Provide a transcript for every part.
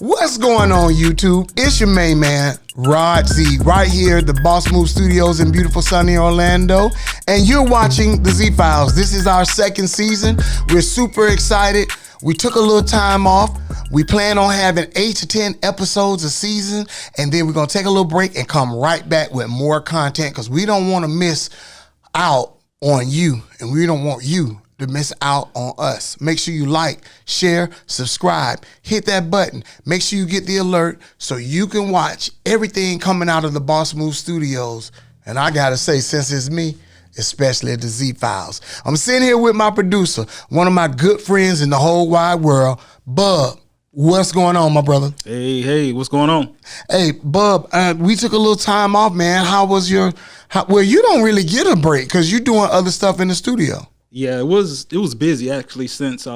What's going on, YouTube? It's your main man, Rod Z, right here at the Boss Move Studios in beautiful sunny Orlando. And you're watching the Z Files. This is our second season. We're super excited. We took a little time off. We plan on having 8 to 10 episodes a season. And then we're going to take a little break and come right back with more content because we don't want to miss out on you. And we don't want you to miss out on us. Make sure you like, share, subscribe, hit that button. Make sure you get the alert so you can watch everything coming out of the Boss Move Studios. And I gotta say, since it's me, especially at the Z Files, I'm sitting here with my producer, one of my good friends in the whole wide world, Bub. What's going on, my brother? Hey, what's going on? Hey, Bub, we took a little time off, man. How was your, well, you don't really get a break because you're doing other stuff in the studio. Yeah, it was busy actually since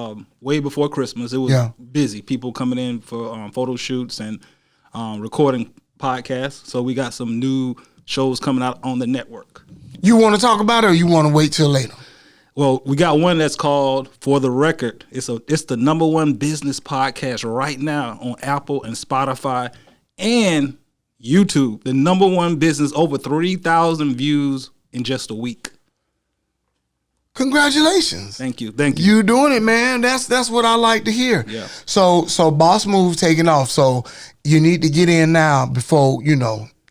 way before Christmas. It was busy. People coming in for photo shoots and recording podcasts. So we got some new shows coming out on the network. You want to talk about it or you want to wait till later? Well, we got one that's called For the Record. It's the #1 business podcast right now on Apple and Spotify and YouTube. The #1 business, over 3,000 views in just a week. Congratulations. Thank you. You doing it, man. That's what I like to hear. Yeah. So Boss Move taking off. So you need to get in now before,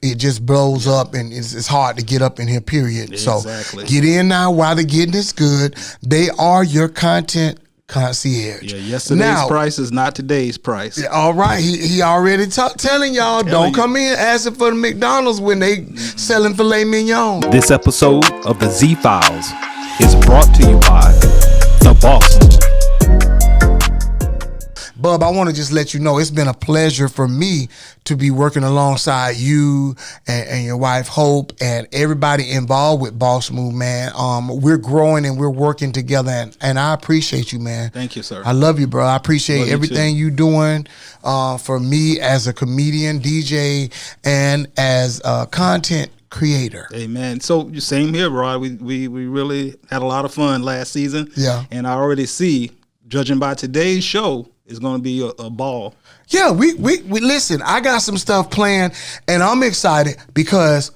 it just blows up and it's hard to get up in here, period. Exactly. So get in now while the getting is good. They are your content concierge. Yeah, yesterday's price is not today's price. All right. He already telling y'all, don't come in asking for the McDonald's when they selling filet mignon. This episode of the Z Files is brought to you by The Boss Move. Bub, I want to just let you know it's been a pleasure for me to be working alongside you and your wife Hope and everybody involved with Boss Move, man. We're growing and we're working together, and I appreciate you, man. Thank you, sir. I love you, bro. I appreciate everything you doing for me as a comedian, DJ, and as a content creator. Amen. So same here, Rod. We really had a lot of fun last season. Yeah. And I already see, judging by today's show, it's going to be a ball. Yeah, we listen, I got some stuff planned and I'm excited because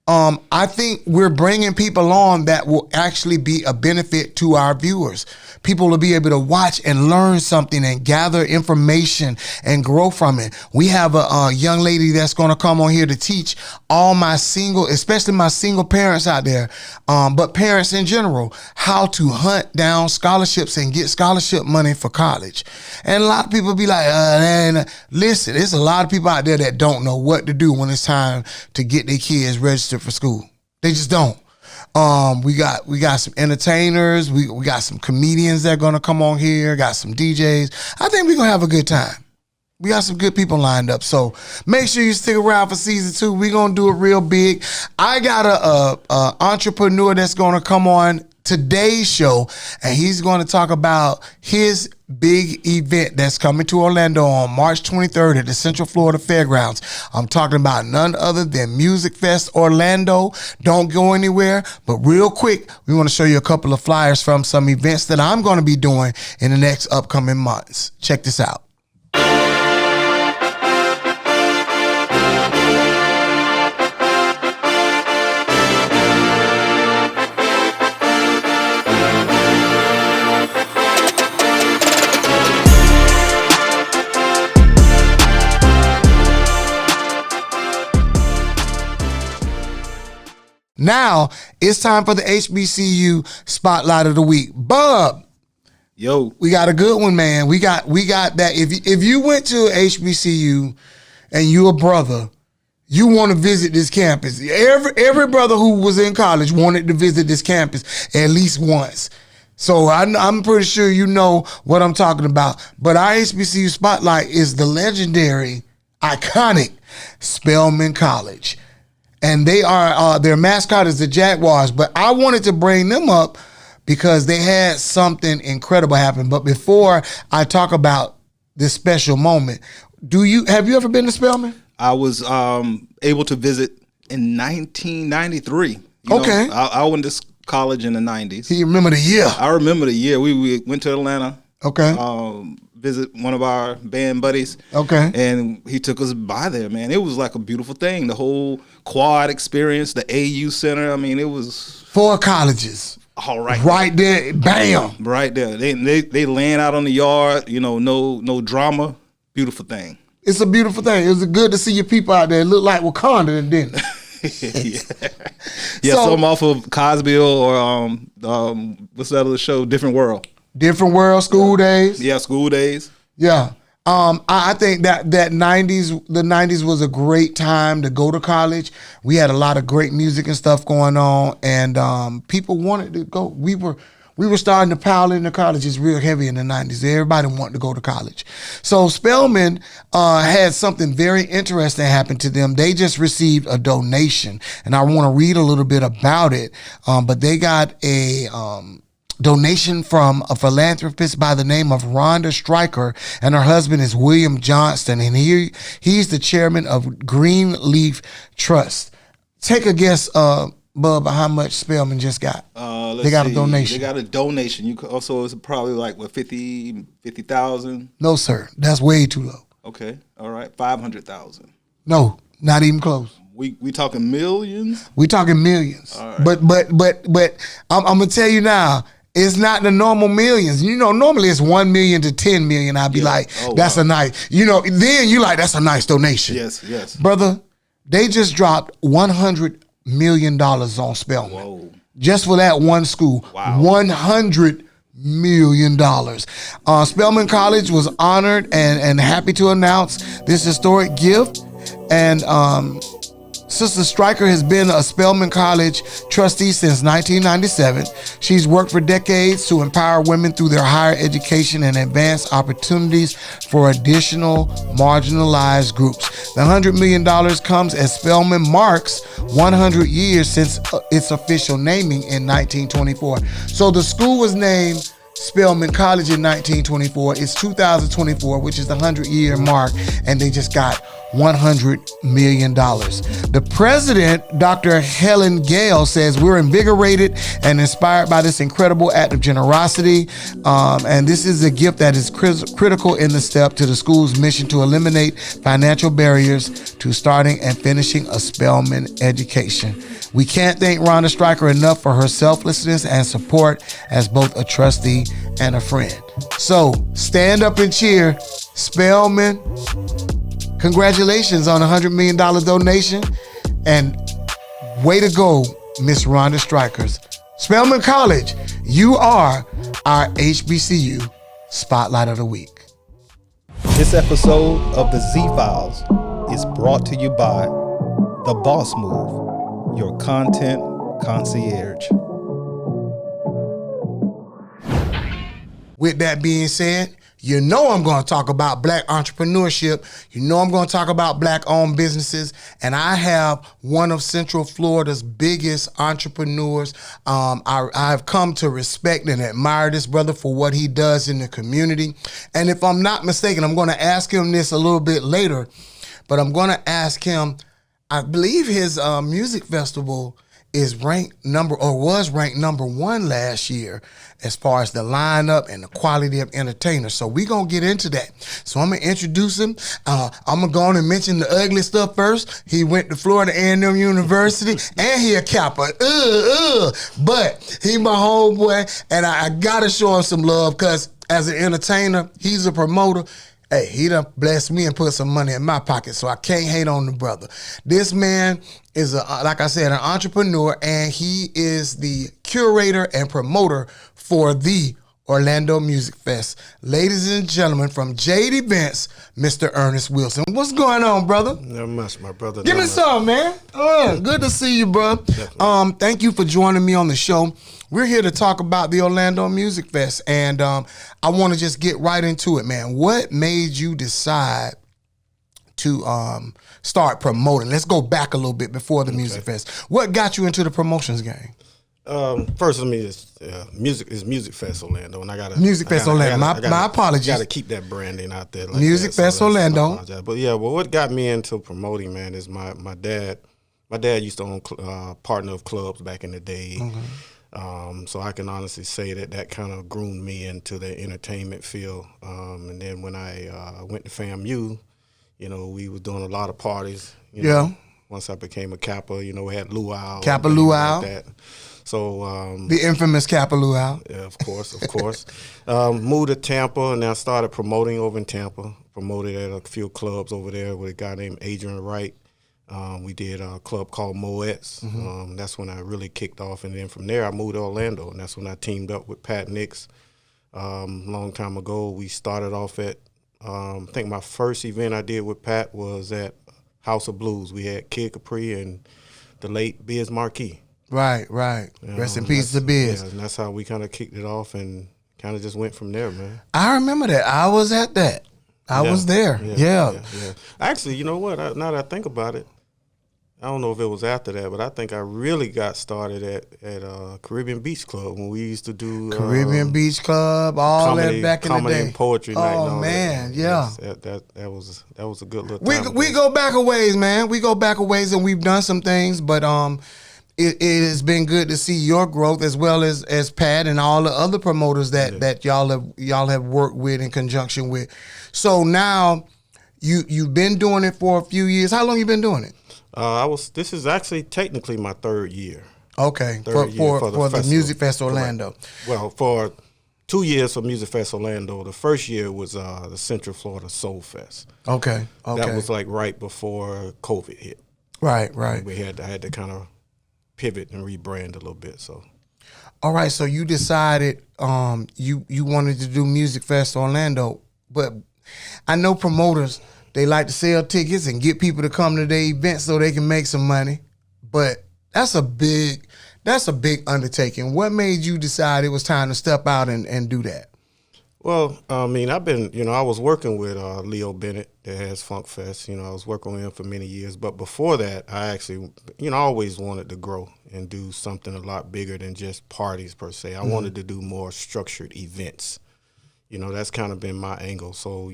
I think we're bringing people on that will actually be a benefit to our viewers. People will be able to watch and learn something and gather information and grow from it. We have a young lady that's going to come on here to teach all my especially my single parents out there, but parents in general, how to hunt down scholarships and get scholarship money for college. And a lot of people be like, listen, there's a lot of people out there that don't know what to do when it's time to get their kids registered for school. They just don't. We got some entertainers. We got some comedians that are going to come on here. Got some DJs. I think we're going to have a good time. We got some good people lined up. So make sure you stick around for season 2. We're going to do it real big. I got a entrepreneur that's going to come on today's show, and he's going to talk about his big event that's coming to Orlando on March 23rd at the Central Florida Fairgrounds. I'm talking about none other than Music Fest Orlando. Don't go anywhere, but real quick, we want to show you a couple of flyers from some events that I'm going to be doing in the next upcoming months. Check this out. Now it's time for the HBCU Spotlight of the Week. Bub, yo, we got a good one, man. We got that. If you went to HBCU and you a brother, you want to visit this campus. Every brother who was in college wanted to visit this campus at least once. So I'm pretty sure you know what I'm talking about. But our HBCU Spotlight is the legendary, iconic Spelman College. And they are their mascot is the Jaguars, but I wanted to bring them up because they had something incredible happen. But before I talk about this special moment, have you ever been to Spelman? I was able to visit in 1993. Okay. I went to college in the 90s. You remember the year? I remember the year. We went to Atlanta. Okay. visit one of our band buddies. Okay. And he took us by there, man. It was like a beautiful thing. The whole quad experience, the AU Center. I mean, it was 4 colleges. all right. Right there. Bam. Right there. They laying out on the yard, you know, no drama. Beautiful thing. It's a beautiful thing. It was good to see your people out there. It looked like Wakanda, didn't it? Yeah, so I'm off of Cosbille or what's that other show? Different World. Different World, School Days. Yeah, School Days. Yeah. I think that 90s, the 90s was a great time to go to college. We had a lot of great music and stuff going on, and people wanted to go. We were starting to pile into colleges real heavy in the 90s. Everybody wanted to go to college. So Spelman had something very interesting happen to them. They just received a donation, and I want to read a little bit about it. But they got a donation from a philanthropist by the name of Rhonda Stryker, and her husband is William Johnston, and he's the chairman of Greenleaf Trust. Take a guess, Bub, how much Spelman just got. They got a donation. They got a donation. You could also, it's probably like what, 50,000? No, sir, that's way too low. Okay, all right, 500,000. No, not even close. We talking millions? We talking millions. All right. But I'm gonna tell you now. It's not the normal millions. You know, normally it's 1 million to 10 million. I'd be like, that's a nice, you know, then you like, that's a nice donation. Yes. Brother, they just dropped $100 million on Spelman. Whoa. Just for that one school. Wow. $100 million. Spelman College was honored and happy to announce this historic gift. And Sister Stryker has been a Spelman College trustee since 1997. She's worked for decades to empower women through their higher education and advance opportunities for additional marginalized groups. The $100 million comes as Spelman marks 100 years since its official naming in 1924. So the school was named Spelman College in 1924. It's 2024, which is the 100-year mark, and they just got $100 million. The president, Dr. Helen Gale, says we're invigorated and inspired by this incredible act of generosity, and this is a gift that is critical in the step to the school's mission to eliminate financial barriers to starting and finishing a Spelman education. We can't thank Rhonda Stryker enough for her selflessness and support as both a trustee and a friend. So stand up and cheer. Spelman, congratulations on a $100 million donation, and way to go, Miss Rhonda Strikers. Spelman College, you are our HBCU Spotlight of the Week. This episode of the Z-Files is brought to you by The Boss Move, your content concierge. With that being said, you know I'm going to talk about black entrepreneurship. You know I'm going to talk about black-owned businesses. And I have one of Central Florida's biggest entrepreneurs. I've come to respect and admire this brother for what he does in the community. And if I'm not mistaken, I'm going to ask him this a little bit later. But I'm going to ask him, I believe his music festival was ranked number 1 last year as far as the lineup and the quality of entertainers. So we're going to get into that. So I'm going to introduce him. I'm going to go on and mention the ugly stuff first. He went to Florida A&M University, and he a Kappa. But he my homeboy, and I got to show him some love because as an entertainer, he's a promoter. Hey, he done blessed me and put some money in my pocket, so I can't hate on the brother. This man is, like I said, an entrepreneur, and he is the curator and promoter for the Orlando Music Fest. Ladies and gentlemen, from Jade Events, Mr. Ernest Wilson. What's going on, brother? Not much, my brother. Give me some, man. Good to see you, bro. Thank you for joining me on the show. We're here to talk about the Orlando Music Fest, and I want to just get right into it, man. What made you decide to start promoting? Let's go back a little bit before the Music Fest. What got you into the promotions game? First, Music Fest Orlando, and I got Music Fest Orlando. My apologies. Got to keep that branding out there. Like Music Fest Orlando. But yeah, well, what got me into promoting, man, is my dad. My dad used to own partner of clubs back in the day. So I can honestly say that kind of groomed me into the entertainment field. And then when I went to FAMU, we were doing a lot of parties. Yeah. Once I became a Kappa, we had luau. Kappa and things luau. like that. So The infamous Kappa luau. yeah, of course. Moved to Tampa, and I started promoting over in Tampa. Promoted at a few clubs over there with a guy named Adrian Wright. We did a club called Moet's. That's when I really kicked off. And then from there, I moved to Orlando, and that's when I teamed up with Pat Nix. Long time ago, we started off at, I think my first event I did with Pat was at House of Blues. We had Kid Capri and the late Biz Marquis. Right. Rest in peace to Biz. Yeah, and that's how we kind of kicked it off and kind of just went from there, man. I remember that. I was at that. I was there. Yeah. Actually, you know what? Now that I think about it, I don't know if it was after that, but I think I really got started at Caribbean Beach Club when we used to do Caribbean Beach Club, all comedy, that back in the comedy day. and poetry night. Oh and all man, that. yeah. Yes, that was a good little We time. we go back a ways, man. We go back a ways, and we've done some things, but it has been good to see your growth as well as Pat and all the other promoters that y'all have worked with in conjunction with. So now you've been doing it for a few years. How long you been doing it? This is actually technically my third year. Okay, for the Music Fest Orlando. Correct. Well, for 2 years for Music Fest Orlando, the first year was the Central Florida Soul Fest. Okay. That was like right before COVID hit. Right. I had to kind of pivot and rebrand a little bit. So, all right. So you decided you wanted to do Music Fest Orlando, but I know promoters, they like to sell tickets and get people to come to their events so they can make some money, but that's a big undertaking. What made you decide it was time to step out and do that? Well, I mean, I was working with Leo Bennett that has Funk Fest. I was working with him for many years. But before that, I actually, I always wanted to grow and do something a lot bigger than just parties per se. I wanted to do more structured events. That's kind of been my angle. So,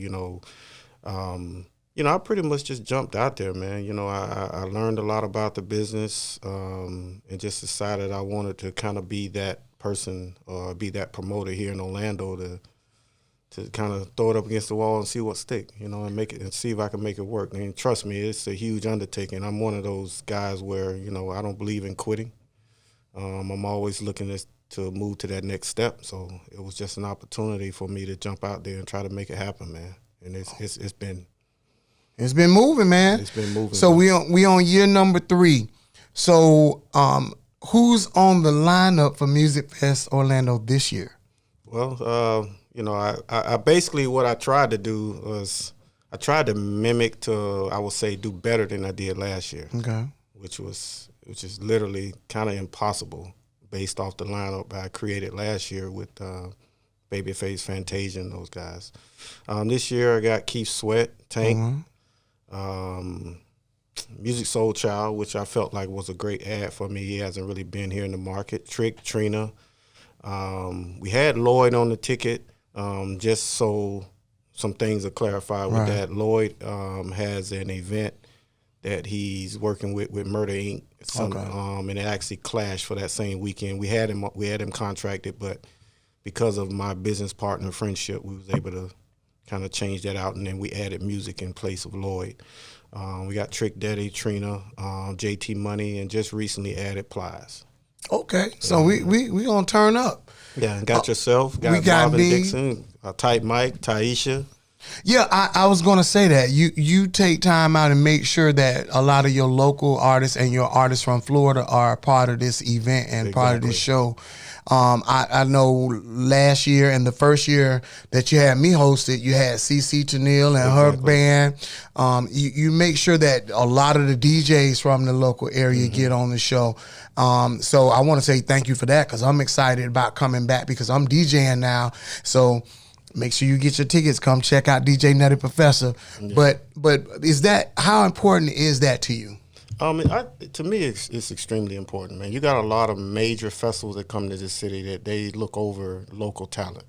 I pretty much just jumped out there, man. I learned a lot about the business and just decided I wanted to kind of be that person or be that promoter here in Orlando to kind of throw it up against the wall and see what stick, and make it and see if I can make it work. And trust me, it's a huge undertaking. I'm one of those guys where, I don't believe in quitting. I'm always looking to move to that next step. So it was just an opportunity for me to jump out there and try to make it happen, man. And it's been moving, man. It's been moving. So we on year number 3. So who's on the lineup for Music Fest Orlando this year? Well, I basically what I tried to do was I tried to mimic do better than I did last year. Okay. Which is literally kind of impossible based off the lineup I created last year with Babyface, Fantasia, and those guys. This year I got Keith Sweat, Tank, Music Soul Child, which I felt like was a great ad for me. He hasn't really been here in the market. Trick, Trina. We had Lloyd on the ticket, just so some things are clarified with that. Lloyd has an event that he's working with Murder Inc. And it actually clashed for that same weekend. We had him contracted, but because of my business partner friendship, we was able to kind of change that out, and then we added music in place of Lloyd. We got Trick Daddy, Trina, JT Money, and just recently added Plies. Okay, so we gonna turn up. Yeah, and got yourself, got Marvin Dixon, Type Mike, Taisha. Yeah, I was gonna say that you take time out and make sure that a lot of your local artists and your artists from Florida are a part of this event and part of this show. I know last year and the first year that you had me hosted, you had CC Tennille and her band. You make sure that a lot of the DJs from the local area get on the show. So I want to say thank you for that, because I'm excited about coming back because I'm DJing now. So make sure you get your tickets. Come check out DJ Nutty Professor. Yeah. But how important is that to you? To me, it's extremely important, man. You got a lot of major festivals that come to this city that they look over local talent.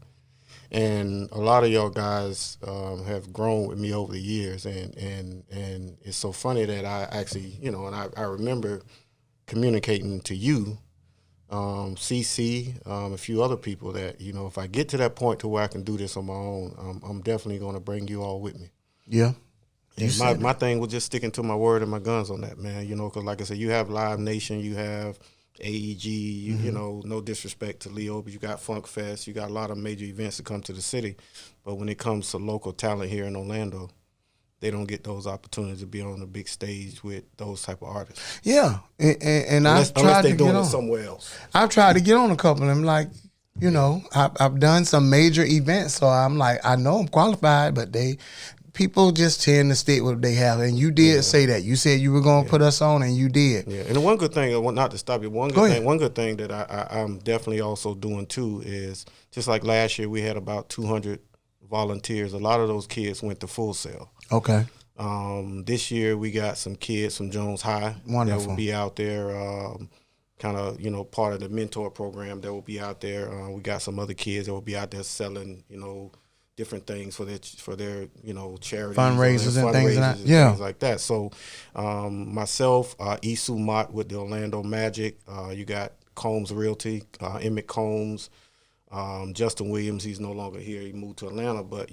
And a lot of y'all guys have grown with me over the years. And it's so funny that I actually, and I remember communicating to you CC, a few other people that, if I get to that point to where I can do this on my own, I'm definitely going to bring you all with me. Yeah. And my thing was just sticking to my word and my guns on that, man. Because like I said, you have Live Nation, you have AEG, no disrespect to Leo, but you got Funk Fest, you got a lot of major events that come to the city. But when it comes to local talent here in Orlando, they don't get those opportunities to be on the big stage with those type of artists. Yeah, and unless they're doing it somewhere else. I've tried to get on a couple of them, like, I've done some major events, so I'm like, I know I'm qualified, but people just tend to stick with what they have. And you did say that. You said you were going to put us on, and you did. Yeah, and the one good thing, not to stop you, one good thing that I'm definitely also doing too is, just like last year we had about 200 volunteers. A lot of those kids went to Full Sail. Okay. This year we got some kids from Jones High. Wonderful. That will be out there, kind of, part of the mentor program that will be out there. We got some other kids that will be out there selling, different things for their charities, fundraisers and things like that. Things like that. So myself, Isu Mott with the Orlando Magic. You got Combs Realty, Emmett Combs. Justin Williams, he's no longer here. He moved to Atlanta, but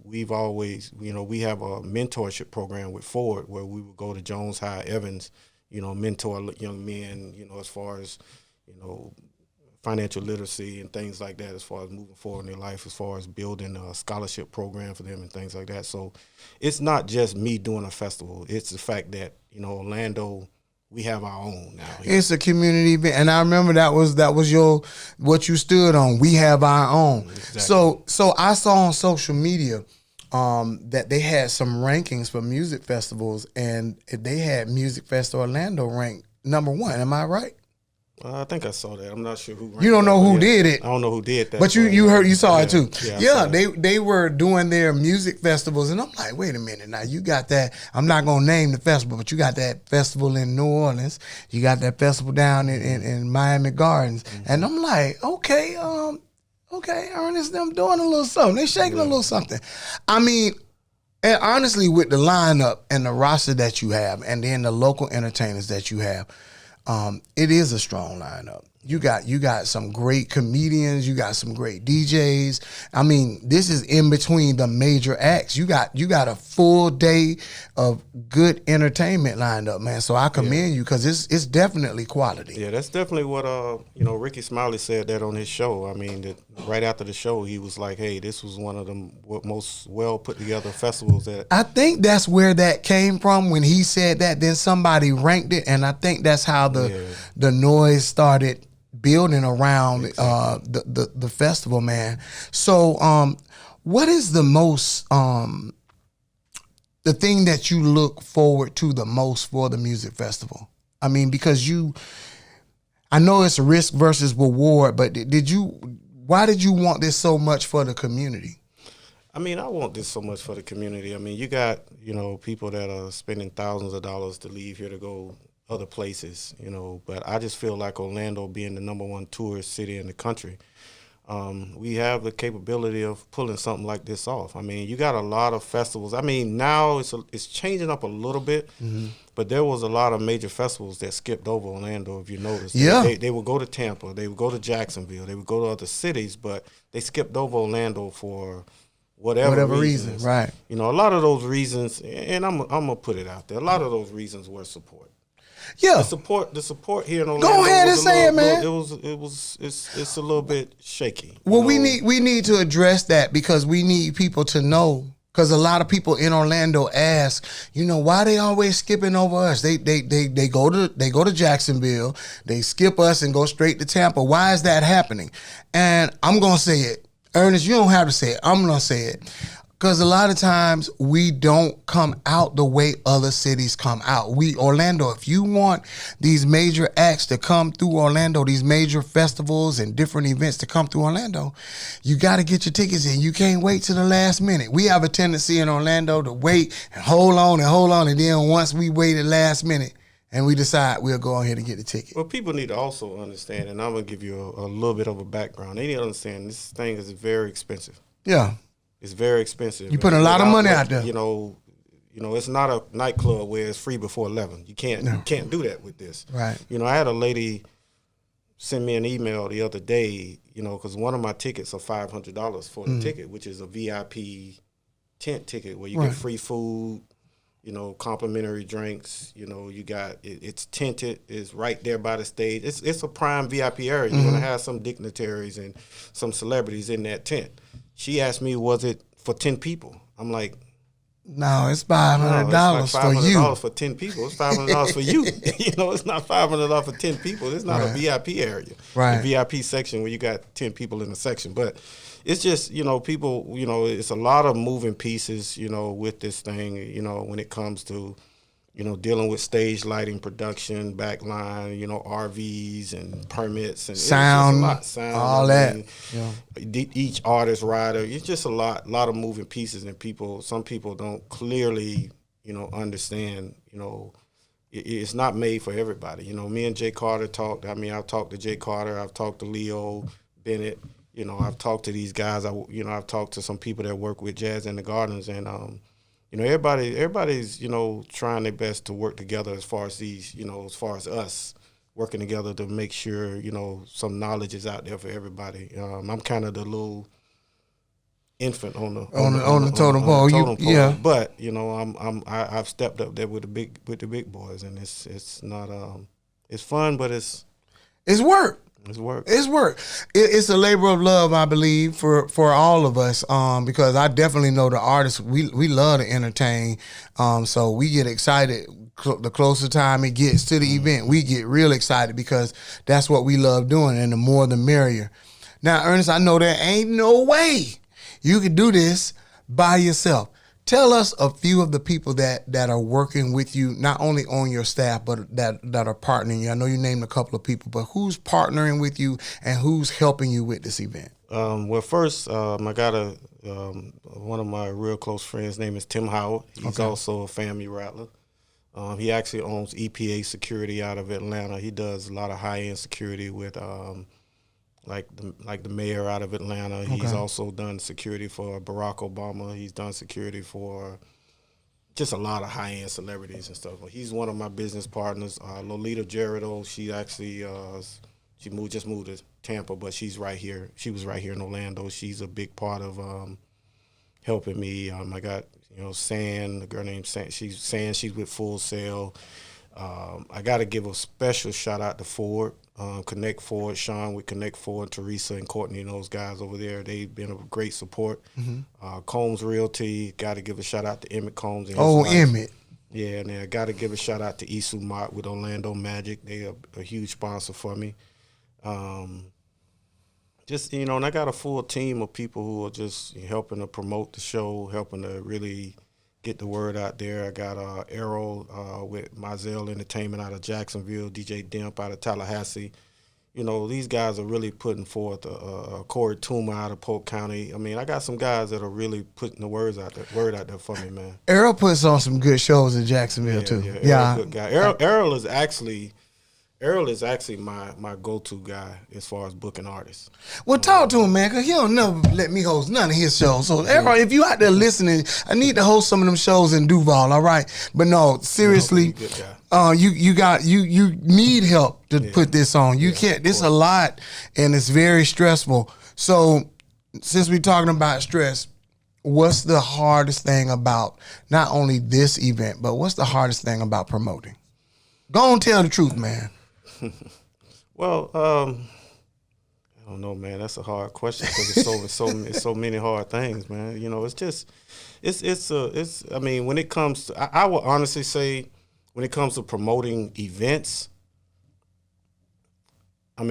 we've always, we have a mentorship program with Ford where we would go to Jones High, Evans, mentor young men, as far as, financial literacy and things like that, as far as moving forward in their life, as far as building a scholarship program for them and things like that. So it's not just me doing a festival. It's the fact that, Orlando, we have our own now. It's a community event, and I remember that was what you stood on. We have our own. Exactly. So I saw on social media that they had some rankings for music festivals, and they had Music Fest Orlando ranked number 1. Am I right? I think I saw that. I'm not sure who. You don't know who did it. I don't know who did that. But you saw it too. Yeah, they were doing their music festivals, and I'm like, wait a minute, now you got that. I'm not gonna name the festival, but you got that festival in New Orleans. You got that festival down in Miami Gardens, and I'm like, okay, Ernest, them doing a little something. They shaking a little something. I mean. And honestly, with the lineup and the roster that you have, and then the local entertainers that you have, it is a strong lineup. You got some great comedians. You got some great DJs. I mean, this is in between the major acts. You got a full day of good entertainment lined up, man. So I commend you, because it's definitely quality. Yeah, that's definitely what Ricky Smiley said that on his show. I mean, right after the show, he was like, "Hey, this was one of the most well put together festivals that." I think that's where that came from when he said that. Then somebody ranked it, and I think that's how the noise started building around the festival, man. So what is the most the thing that you look forward to the most for the music festival? I mean, because I know it's a risk versus reward, but why did you want this so much for the community? I mean, I want this so much for the community. I mean, you got, people that are spending thousands of dollars to leave here to go other places, but I just feel like Orlando being the number 1 tourist city in the country, we have the capability of pulling something like this off. I mean, you got a lot of festivals. I mean, now it's changing up a little bit, but there was a lot of major festivals that skipped over Orlando, if you noticed. Yeah. They would go to Tampa, they would go to Jacksonville, they would go to other cities, but they skipped over Orlando for whatever reasons. Right. A lot of those reasons, and I'm gonna put it out there, a lot of those reasons were support. Yeah, the support here in Orlando. Go ahead and say it, man. It's a little bit shaky. Well, we need to address that, because we need people to know. Because a lot of people in Orlando ask, why they always skipping over us? They go to Jacksonville, they skip us and go straight to Tampa. Why is that happening? And I'm gonna say it, Ernest. You don't have to say it. I'm gonna say it. Because a lot of times we don't come out the way other cities come out. Orlando, if you want these major acts to come through Orlando, these major festivals and different events to come through Orlando, you got to get your tickets in. You can't wait till the last minute. We have a tendency in Orlando to wait and hold on. And then once we wait at last minute and we decide, we'll go ahead and get the ticket. Well, people need to also understand, and I'm going to give you a little bit of a background. They need to understand this thing is very expensive. Yeah. It's very expensive. You put a lot of money out there. It's not a nightclub where it's free before 11. You can't do that with this. Right. I had a lady sent me an email the other day, because one of my tickets are $500 for the ticket, which is a VIP tent ticket where you get free food, complimentary drinks. You got it's tinted, it's right there by the stage. It's a prime VIP area. You're gonna have some dignitaries and some celebrities in that tent. She asked me, was it for 10 people? I'm like, no, it's $500 for you. $500 for 10 people. It's $500 for you. It's not $500 for 10 people. It's not a VIP area. Right. The VIP section where you got 10 people in a section. But it's just, people, it's a lot of moving pieces, with this thing, when it comes to, dealing with stage lighting, production, backline, RVs and permits and sound, all that. Each artist, rider, it's just a lot of moving pieces, and some people don't clearly, understand, it's not made for everybody. Me and Jay Carter talked. I've talked to Jay Carter. I've talked to Leo Bennett. I've talked to these guys. I've talked to some people that work with Jazz in the Gardens, and everybody's trying their best to work together as far as as far as us working together to make sure some knowledge is out there for everybody. I'm kind of the little infant on the totem pole. Yeah. But I've stepped up there with the big boys, and it's not it's fun, but it's work. It's work. It's a labor of love, I believe, for all of us. Because I definitely know the artists. We love to entertain. So we get excited. The closer time it gets to the event, we get real excited because that's what we love doing, and the more the merrier. Now, Ernest, I know there ain't no way you can do this by yourself. Tell us a few of the people that are working with you, not only on your staff, but that are partnering you. I know you named a couple of people, but who's partnering with you and who's helping you with this event? Well, first, I got one of my real close friends' name is Tim Howard. He's also a family rattler. He actually owns EPA Security out of Atlanta. He does a lot of high-end security with like the mayor out of Atlanta. He's also done security for Barack Obama. He's done security for just a lot of high-end celebrities and stuff. He's one of my business partners. Lolita Gerardo, she actually just moved to Tampa, but she's right here. She was right here in Orlando. She's a big part of helping me. I got San, a girl named San. She's with Full Sail. I got to give a special shout out to Ford. Connect Ford, Sean with Connect Ford, Teresa and Courtney and those guys over there. They've been a great support. Combs Realty, got to give a shout out to Emmett Combs. Emmett. Yeah, and I got to give a shout out to Isu Mott with Orlando Magic. They are a huge sponsor for me. And I got a full team of people who are just helping to promote the show, helping to really get the word out there. I got Arrow with Mizell Entertainment out of Jacksonville, DJ Demp out of Tallahassee. These guys are really putting forth Corey Tuma out of Polk County. I got some guys that are really putting the word out there for me, man. Arrow puts on some good shows in Jacksonville too. Yeah, good guy. Arrow is actually my go-to guy as far as booking artists. Well, talk to him, man, because he don't never let me host none of his shows. So, Errol, if you out there listening, I need to host some of them shows in Duval, all right? But no, seriously, you need help to put this on. You can't. This is a lot, and it's very stressful. So, since we're talking about stress, what's the hardest thing about not only this event, but what's the hardest thing about promoting? Go on, tell the truth, man. Well, I don't know, man. That's a hard question because it's so many hard things, man. When it comes to, I would honestly say, when it comes to promoting events, I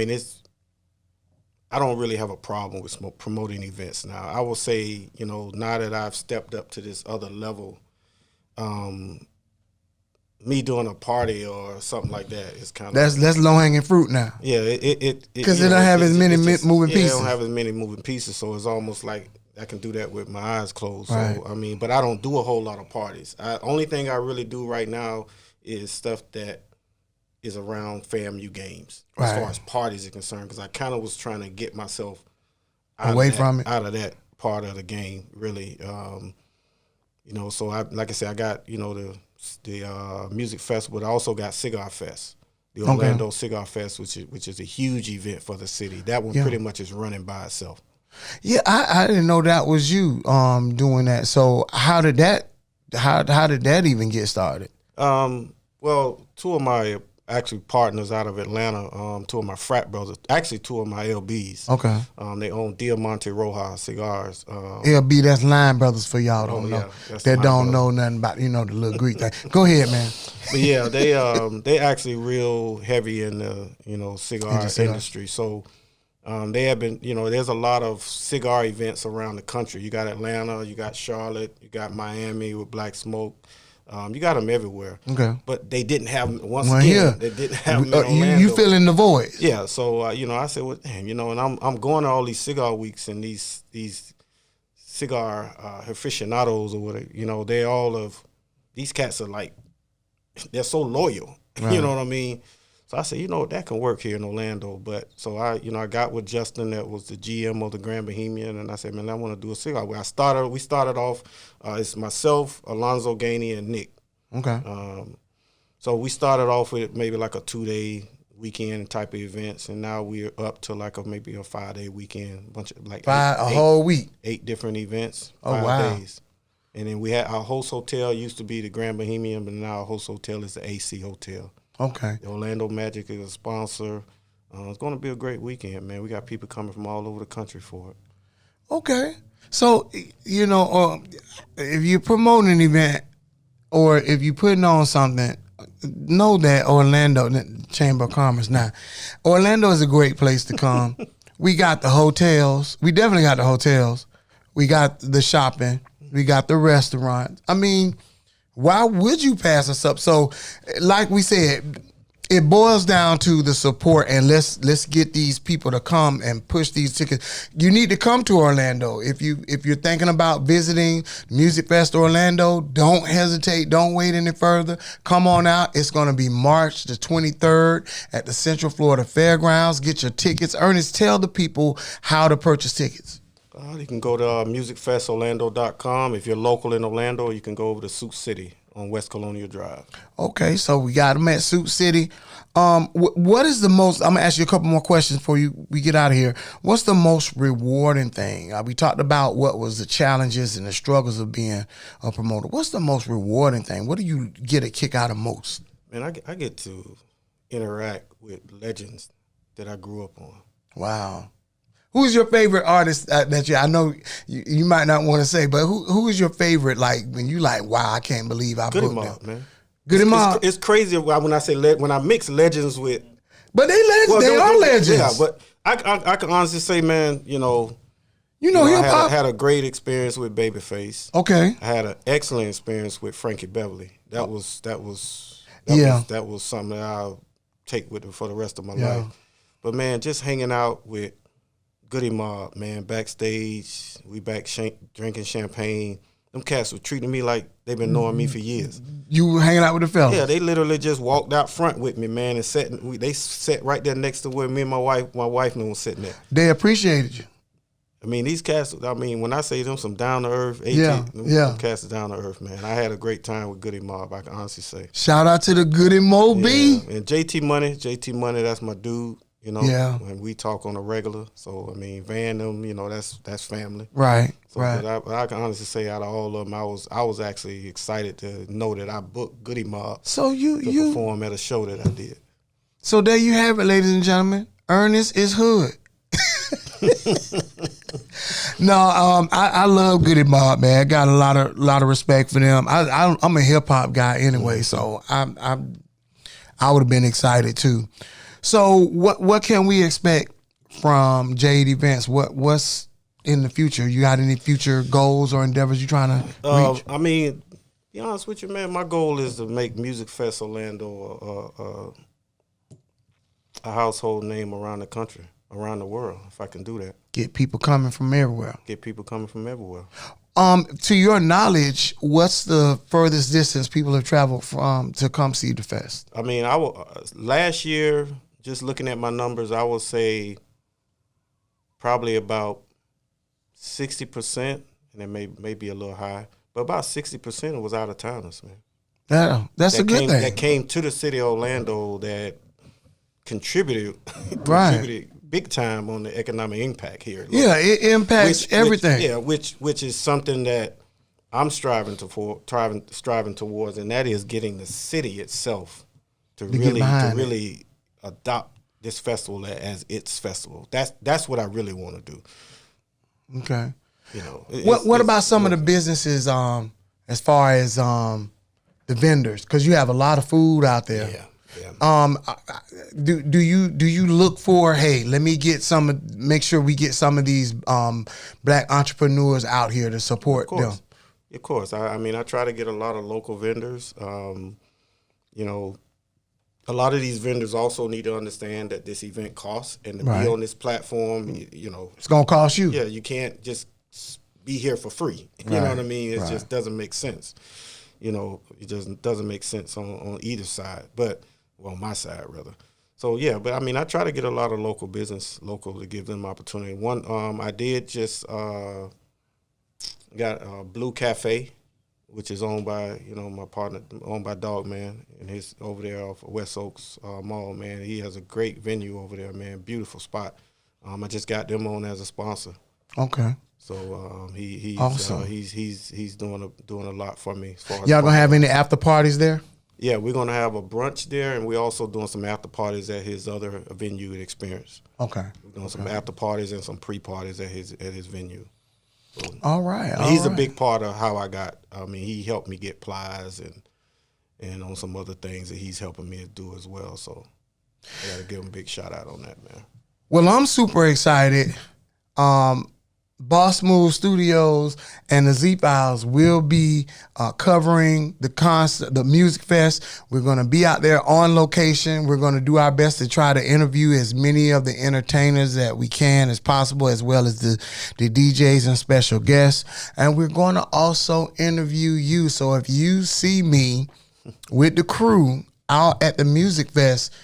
don't really have a problem with promoting events now. I will say, now that I've stepped up to this other level, me doing a party or something like that is kind of that's low hanging fruit now. Yeah, because it don't have as many moving pieces. It don't have as many moving pieces, so it's almost like I can do that with my eyes closed. Right. So but I don't do a whole lot of parties. Only thing I really do right now is stuff that is around FAMU games as far as parties are concerned. Because I kind of was trying to get myself out of that part of the game, really. So I got the music festival. I also got Cigar Fest the Orlando Cigar Fest, which is a huge event for the city. That one pretty much is running by itself. Yeah, I didn't know that was you doing that. So how did that even get started? Well, two of my actually partners out of Atlanta, two of my frat brothers, actually two of my LBs. Okay. They own Diamante Rojas cigars. LB, that's Line Brothers for y'all don't know. That don't know nothing about, the little Greek thing. Go ahead, man. But yeah, they actually real heavy in the, cigar industry. So they have been, there's a lot of cigar events around the country. You got Atlanta, you got Charlotte, you got Miami with Black Smoke. You got them everywhere. Okay. But they didn't have them, they didn't have them in Orlando. You fill in the void. Yeah, so, I said, well, damn, and I'm going to all these cigar weeks and these cigar aficionados or whatever, they all of, these cats are like, they're so loyal. Right. You know what I mean? So I said, that can work here in Orlando. But so I got with Justin, that was the GM of the Grand Bohemian, and I said, man, I want to do a cigar. We started off, it's myself, Alonzo Gainey, and Nick. Okay. So we started off with maybe like a 2-day weekend type of events, and now we're up to like maybe a 5-day weekend, bunch of like whole week, 8 different events, 5 days. And then we had our host hotel used to be the Grand Bohemian, but now our host hotel is the AC Hotel. Okay. The Orlando Magic is a sponsor. It's going to be a great weekend, man. We got people coming from all over the country for it. Okay. So, if you're promoting an event or if you're putting on something, know that Orlando, Chamber of Commerce now, Orlando is a great place to come. We got the hotels. We definitely got the hotels. We got the shopping. We got the restaurant. I mean, why would you pass us up? So, like we said, it boils down to the support, and let's get these people to come and push these tickets. You need to come to Orlando. If you're thinking about visiting Music Fest Orlando, don't hesitate. Don't wait any further. Come on out. It's going to be March the 23rd at the Central Florida Fairgrounds. Get your tickets. Ernest, tell the people how to purchase tickets. You can go to musicfestorlando.com. If you're local in Orlando, you can go over to Sioux City on West Colonial Drive. Okay, so we got them at Sioux City. What is the most, I'm going to ask you a couple more questions before we get out of here. What's the most rewarding thing? We talked about what was the challenges and the struggles of being a promoter. What's the most rewarding thing? What do you get a kick out of most? Man, I get to interact with legends that I grew up on. Wow. Who's your favorite artist that I know you might not want to say, but who is your favorite? Like when you like, wow, I can't believe I booked them. Man. Goody Mob. It's crazy when I say when I mix legends with. But they legends. Well, they are legends. Yeah, but I can honestly say, man, hip hop. I had a great experience with Babyface. Okay. I had an excellent experience with Frankie Beverly. That was something that I'll take with it for the rest of my life. But man, just hanging out with Goody Mob, man, backstage, we drinking champagne. Them cats were treating me like they've been knowing me for years. You were hanging out with the fellas? Yeah, they literally just walked out front with me, man, and they sat right there next to where me and my wife was sitting there. They appreciated you. I mean, these cats, when I say them some down-to-earth, them cats are down-to-earth, man. I had a great time with Goody Mob, I can honestly say. Shout out to the Goody Mob. Yeah. And JT Money, that's my dude. When we talk on a regular. So, Van them, that's family. Right, so, right. But I can honestly say out of all of them, I was actually excited to know that I booked Goody Mob to perform at a show that I did. So there you have it, ladies and gentlemen. Ernest is hood. No, I love Goody Mob, man. I got a lot of respect for them. I'm a hip hop guy anyway, so I would have been excited too. So what can we expect from Jade Events? What's in the future? You got any future goals or endeavors you trying to reach? Be honest with you, man, my goal is to make Music Fest Orlando a household name around the country, around the world, if I can do that. Get people coming from everywhere. To your knowledge, what's the furthest distance people have traveled from to come see the fest? Last year, just looking at my numbers, I would say probably about 60%, and it may be a little high, but about 60% was out of towners, man. Yeah, that's a good thing. That came to the city of Orlando that contributed Right. contributed big time on the economic impact here. Like, Yeah, it impacts everything. Which is something that I'm striving towards, and that is getting the city itself to really adopt this festival as its festival. That's what I really want to do. Okay. You know, What about some of the businesses as far as the vendors? Because you have a lot of food out there. Yeah. Do you look for, hey, let me make sure we get some of these black entrepreneurs out here to support them? Of course. I mean, I try to get a lot of local vendors. You know, a lot of these vendors also need to understand that this event costs, and to be on this platform, you know, it's gonna cost you. Yeah, you can't just be here for free. You know what I mean? It just doesn't make sense. You know, it just doesn't make sense on either side. But my side rather. So yeah, but I mean, I try to get a lot of local business to give them opportunity. One, I did just got Blue Cafe, which is owned by my partner, owned by Dogman, and he's over there off of West Oaks Mall. Man, he has a great venue over there. Man, beautiful spot. I just got them on as a sponsor. Okay. So he's awesome. He's doing a lot for me. As far as y'all gonna have any after parties there? Yeah, we're gonna have a brunch there, and we're also doing some after parties at his other venue at Experience. Okay. We're doing some after parties and some pre parties at his venue. So, all right. He's a big part of how I got. I mean, he helped me get plies and on some other things that he's helping me to do as well. So I gotta give him a big shout out on that, man. Well, I'm super excited. Boss Move Studios and the Z Files will be covering the music fest. We're going to be out there on location. We're going to do our best to try to interview as many of the entertainers that we can as possible, as well as the DJs and special guests. And we're going to also interview you. So if you see me with the crew out at the music fest,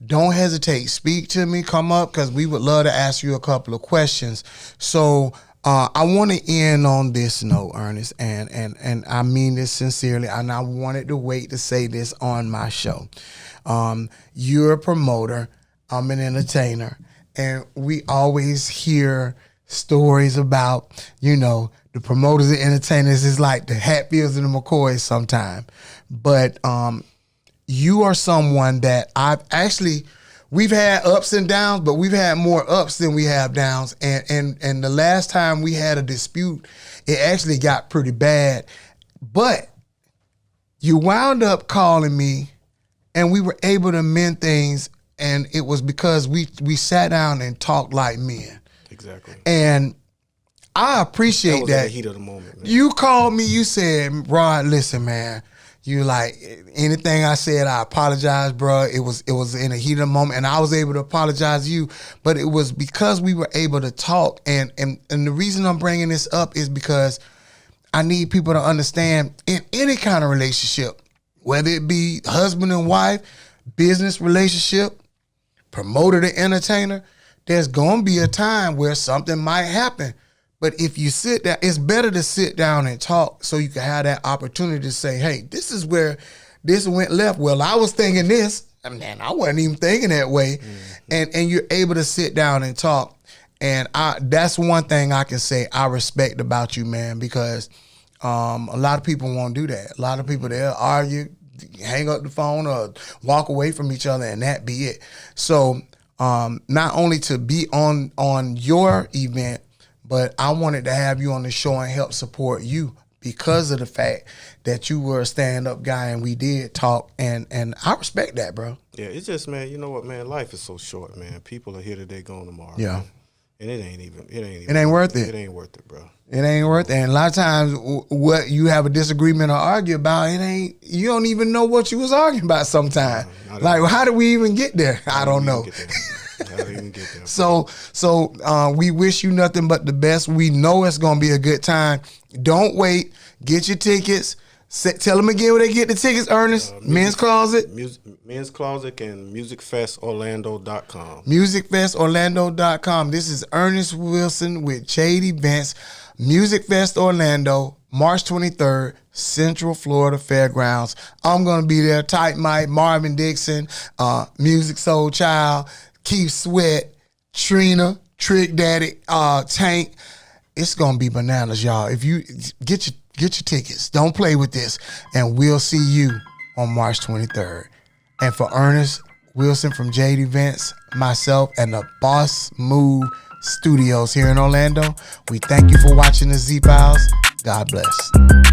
don't hesitate. Speak to me. Come up, because we would love to ask you a couple of questions. So I want to end on this note, Ernest, and I mean this sincerely, and I wanted to wait to say this on my show. You're a promoter. I'm an entertainer, and we always hear stories about, the promoters and entertainers is like the Hatfields and the McCoys sometimes. But you are someone that we've had ups and downs, but we've had more ups than we have downs. And the last time we had a dispute, it actually got pretty bad. But you wound up calling me, and we were able to mend things, and it was because we sat down and talked like men. Exactly. And I appreciate that. At the heat of the moment, man. You called me, you said, Rod, listen, man. You like, anything I said, I apologize, bro. It was in a heat of the moment, and I was able to apologize to you, but it was because we were able to talk. And the reason I'm bringing this up is because I need people to understand, in any kind of relationship, whether it be husband and wife, business relationship, promoter to entertainer, there's going to be a time where something might happen. But if you sit down, it's better to sit down and talk so you can have that opportunity to say, hey, this is where this went left. Well, I was thinking this, and I wasn't even thinking that way. Mm-hmm. And you're able to sit down and talk. And that's one thing I can say I respect about you, man, because a lot of people won't do that. A lot of people, they'll argue, hang up the phone, or walk away from each other, and that be it. So not only to be on your event, but I wanted to have you on the show and help support you because of the fact that you were a stand-up guy, and we did talk, and I respect that, bro. Yeah, it's just, man, you know what, man? Life is so short, man. People are here today, gone tomorrow. Yeah. Man. And it ain't worth it. It ain't worth it, bro. It ain't worth it. And a lot of times what you have a disagreement or argue about, you don't even know what you was arguing about sometimes. Like, how did we even get there? I don't know. So we wish you nothing but the best. We know it's going to be a good time. Don't wait. Get your tickets. Tell them again where they get the tickets, Ernest. Men's Closet. Men's Closet and musicfestorlando.com. Musicfestorlando.com. This is Ernest Wilson with Chade Events. Music Fest Orlando, March 23rd, Central Florida Fairgrounds. I'm going to be there. Tight Mike, Marvin Dixon, Music Soul Child, Keith Sweat, Trina, Trick Daddy, Tank. It's going to be bananas, y'all. If you get your tickets, don't play with this, and we'll see you on March 23rd. And for Ernest Wilson from Jade Events, myself, and the Boss Move Studios here in Orlando, we thank you for watching the Z Files. God bless.